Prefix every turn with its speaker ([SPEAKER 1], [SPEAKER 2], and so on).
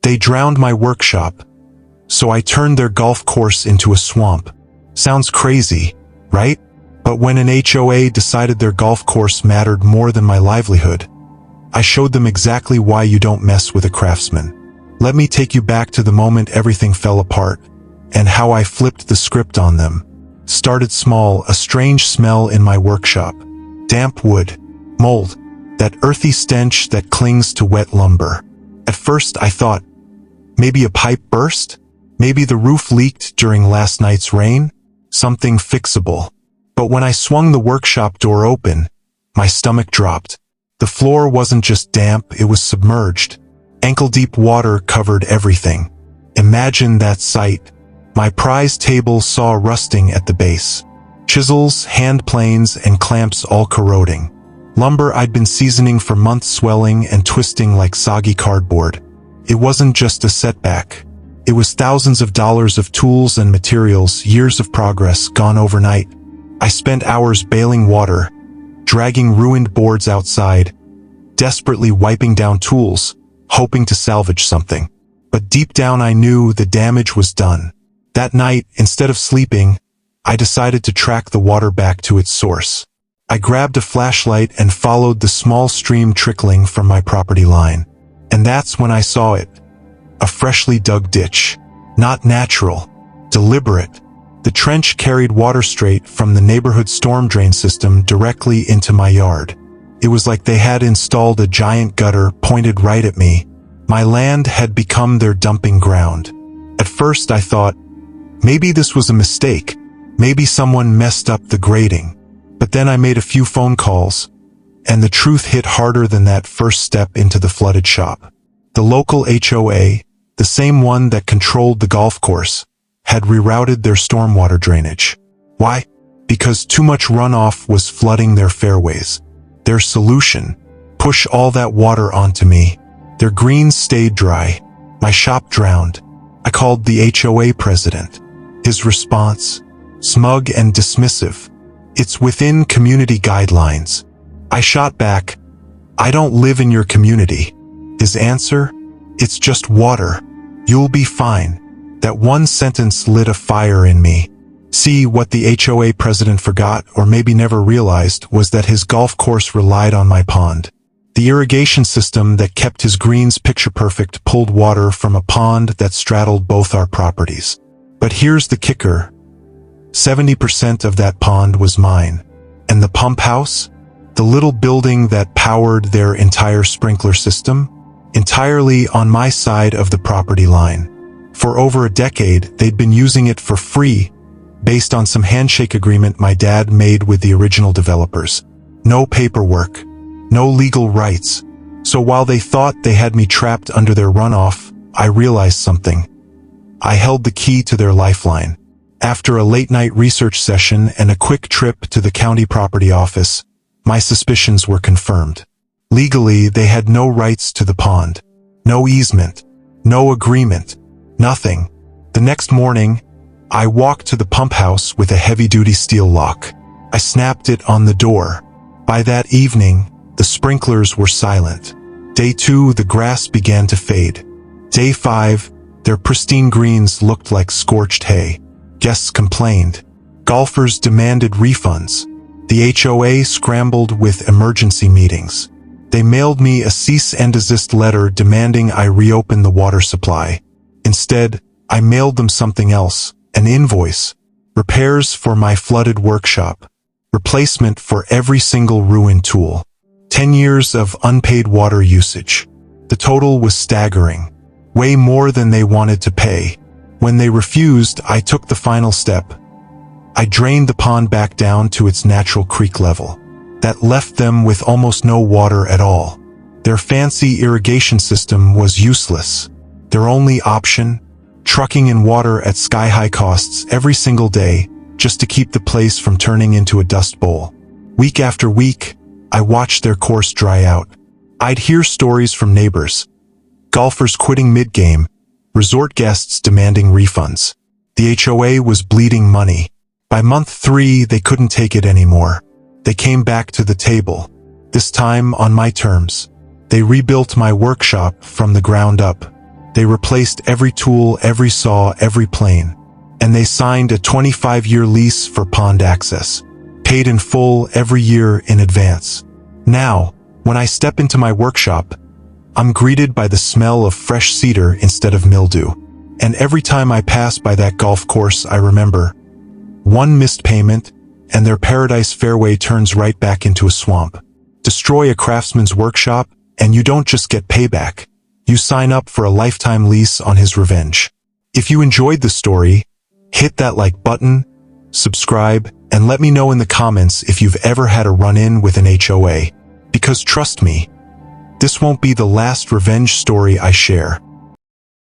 [SPEAKER 1] They drowned my workshop, so I turned their golf course into a swamp. Sounds crazy, right? But when an HOA decided their golf course mattered more than my livelihood, I showed them exactly why you don't mess with a craftsman. Let me take you back to the moment everything fell apart, and how I flipped the script on them. Started small, a strange smell in my workshop. Damp wood, mold, that earthy stench that clings to wet lumber. At first I thought, maybe a pipe burst? Maybe the roof leaked during last night's rain? Something fixable. But when I swung the workshop door open, my stomach dropped. The floor wasn't just damp, it was submerged. Ankle-deep water covered everything. Imagine that sight. My prize table saw rusting at the base. Chisels, hand planes, and clamps all corroding. Lumber I'd been seasoning for months swelling and twisting like soggy cardboard. It wasn't just a setback. It was thousands of dollars of tools and materials, years of progress gone overnight. I spent hours bailing water, dragging ruined boards outside, desperately wiping down tools, hoping to salvage something. But deep down I knew the damage was done. That night, instead of sleeping, I decided to track the water back to its source. I grabbed a flashlight and followed the small stream trickling from my property line. And that's when I saw it. A freshly dug ditch. Not natural. Deliberate. The trench carried water straight from the neighborhood storm drain system directly into my yard. It was like they had installed a giant gutter pointed right at me. My land had become their dumping ground. At first I thought, maybe this was a mistake. Maybe someone messed up the grading. But then I made a few phone calls, and the truth hit harder than that first step into the flooded shop. The local HOA, the same one that controlled the golf course, had rerouted their stormwater drainage. Why? Because too much runoff was flooding their fairways. Their solution: push all that water onto me. Their greens stayed dry. My shop drowned. I called the HOA president. His response: smug and dismissive. It's within community guidelines. I shot back, I don't live in your community. His answer: it's just water. You'll be fine. That one sentence lit a fire in me. See, what the HOA president forgot, or maybe never realized, was that his golf course relied on my pond. The irrigation system that kept his greens picture-perfect pulled water from a pond that straddled both our properties. But here's the kicker. 70% of that pond was mine. And the pump house? The little building that powered their entire sprinkler system? Entirely on my side of the property line. For over a decade, they'd been using it for free, based on some handshake agreement my dad made with the original developers. No paperwork. No legal rights. So while they thought they had me trapped under their runoff, I realized something. I held the key to their lifeline. After a late-night research session and a quick trip to the county property office, my suspicions were confirmed. Legally, they had no rights to the pond. No easement. No agreement. Nothing. The next morning, I walked to the pump house with a heavy-duty steel lock. I snapped it on the door. By that evening, the sprinklers were silent. Day 2, the grass began to fade. Day 5, their pristine greens looked like scorched hay. Guests complained. Golfers demanded refunds. The HOA scrambled with emergency meetings. They mailed me a cease and desist letter demanding I reopen the water supply. Instead, I mailed them something else, an invoice. Repairs for my flooded workshop. Replacement for every single ruined tool. 10 years of unpaid water usage. The total was staggering. Way more than they wanted to pay. When they refused, I took the final step. I drained the pond back down to its natural creek level. That left them with almost no water at all. Their fancy irrigation system was useless. Their only option? Trucking in water at sky-high costs every single day, just to keep the place from turning into a dust bowl. Week after week, I watched their course dry out. I'd hear stories from neighbors. Golfers quitting mid-game, resort guests demanding refunds. The HOA was bleeding money. By month 3, they couldn't take it anymore. They came back to the table, this time on my terms. They rebuilt my workshop from the ground up. They replaced every tool, every saw, every plane. And they signed a 25-year lease for pond access, paid in full every year in advance. Now, when I step into my workshop, I'm greeted by the smell of fresh cedar instead of mildew. And every time I pass by that golf course, I remember one missed payment, and their paradise fairway turns right back into a swamp. Destroy a craftsman's workshop, and you don't just get payback. You sign up for a lifetime lease on his revenge. If you enjoyed the story, hit that like button, subscribe, and let me know in the comments if you've ever had a run-in with an HOA. Because trust me, this won't be the last revenge story I share.